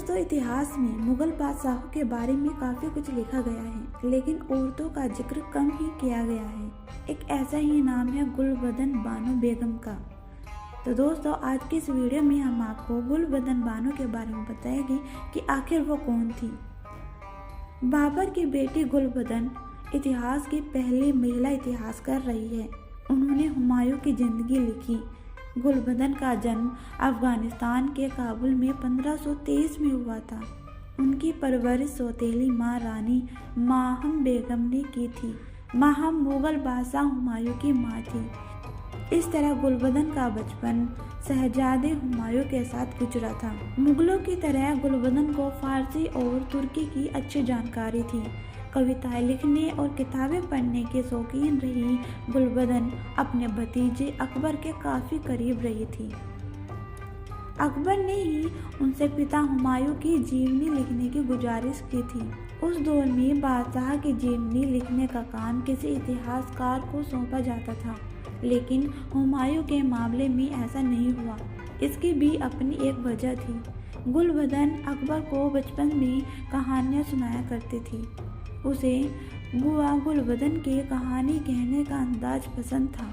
दोस्तों, इतिहास में मुगल बादशाहों के बारे में काफ़ी कुछ लिखा गया है, लेकिन औरतों का जिक्र कम ही किया गया है। एक ऐसा ही नाम है गुलबदन बानो बेगम का। तो दोस्तों, आज की इस वीडियो में हम आपको गुलबदन बानो के बारे में बताएंगे कि आखिर वो कौन थी। बाबर की बेटी गुलबदन इतिहास की पहली महिला इतिहासकार रही है। उन्होंने हुमायूं की जिंदगी लिखी। गुलबदन का जन्म अफगानिस्तान के काबुल में 1523 में हुआ था। उनकी परवरिश सौतेली माँ रानी माहम बेगम ने की थी। माहम मुगल बादशाह हुमायूं की माँ थी। इस तरह गुलबदन का बचपन शहजादे हुमायूं के साथ गुजरा था। मुगलों की तरह गुलबदन को फारसी और तुर्की की अच्छी जानकारी थी। कविताएं लिखने और किताबें पढ़ने की शौकीन रही गुलबदन अपने भतीजे अकबर के काफ़ी करीब रही थी। अकबर ने ही उनसे पिता हुमायूं की जीवनी लिखने की गुजारिश की थी। उस दौर में बादशाह की जीवनी लिखने का काम किसी इतिहासकार को सौंपा जाता था, लेकिन हुमायूं के मामले में ऐसा नहीं हुआ। इसकी भी अपनी एक वजह थी। गुलबदन अकबर को बचपन में कहानियाँ सुनाया करती थी। उसे बुआ गुलबदन के कहानी कहने का अंदाज पसंद था।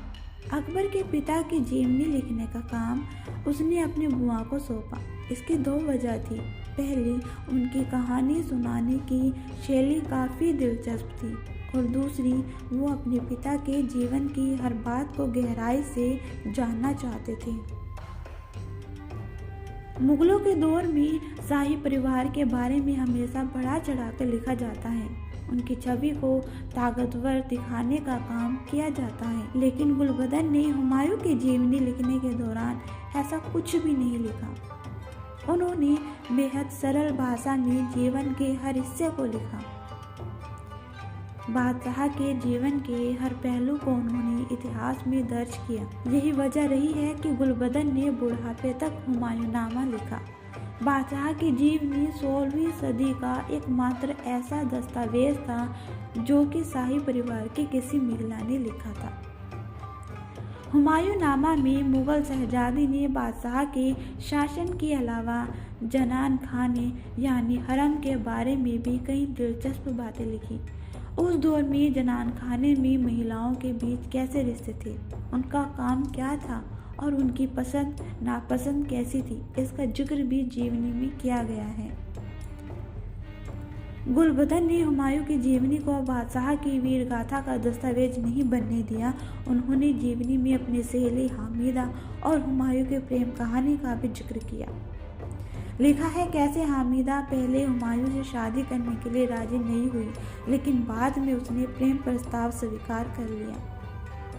अकबर के पिता की जीवनी लिखने का काम उसने अपनी बुआ को सौंपा। इसकी दो वजह थी। पहली, उनकी कहानी सुनाने की शैली काफ़ी दिलचस्प थी, और दूसरी, वो अपने पिता के जीवन की हर बात को गहराई से जानना चाहते थे। मुगलों के दौर में शाही परिवार के बारे में हमेशा बढ़ा चढ़ाकर लिखा जाता है। उनकी छवि को ताकतवर दिखाने का काम किया जाता है, लेकिन गुलबदन ने हुमायूं की जीवनी लिखने के दौरान ऐसा कुछ भी नहीं लिखा। उन्होंने बेहद सरल भाषा में जीवन के हर हिस्से को लिखा। बादशाह के जीवन के हर पहलू को उन्होंने इतिहास में दर्ज किया। यही वजह रही है कि गुलबदन ने बुढ़ापे तक हुमायूंनामा लिखा। बादशाह की जीवनी 16वीं सदी का एकमात्र ऐसा दस्तावेज था जो कि शाही परिवार की किसी महिला ने लिखा था। हुमायूंनामा में मुगल शहजादी ने बादशाह के शासन के अलावा जनान खाने यानी हरम के बारे में भी कई दिलचस्प बातें लिखी। उस दौर में जनान खाने में महिलाओं के बीच कैसे रिश्ते थे, उनका काम क्या था और उनकी पसंद नापसंद कैसी थी, इसका जिक्र भी जीवनी में किया गया है। गुलबदन ने हुमायूं की जीवनी को बादशाह की वीर गाथा का दस्तावेज नहीं बनने दिया। उन्होंने जीवनी में अपनी सहेली हामिदा और हुमायूं के प्रेम कहानी का भी जिक्र किया। लिखा है कैसे हामिदा पहले हुमायूं से शादी करने के लिए राजी नहीं हुई, लेकिन बाद में उसने प्रेम प्रस्ताव स्वीकार कर लिया।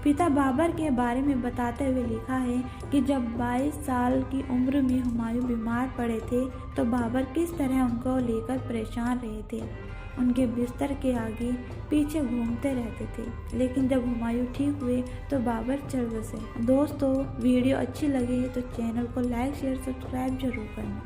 पिता बाबर के बारे में बताते हुए लिखा है कि जब 22 साल की उम्र में हुमायूं बीमार पड़े थे तो बाबर किस तरह उनको लेकर परेशान रहे थे। उनके बिस्तर के आगे पीछे घूमते रहते थे, लेकिन जब हुमायूं ठीक हुए तो बाबर चल बसे। दोस्तों, वीडियो अच्छी लगे तो चैनल को लाइक शेयर सब्सक्राइब जरूर करना।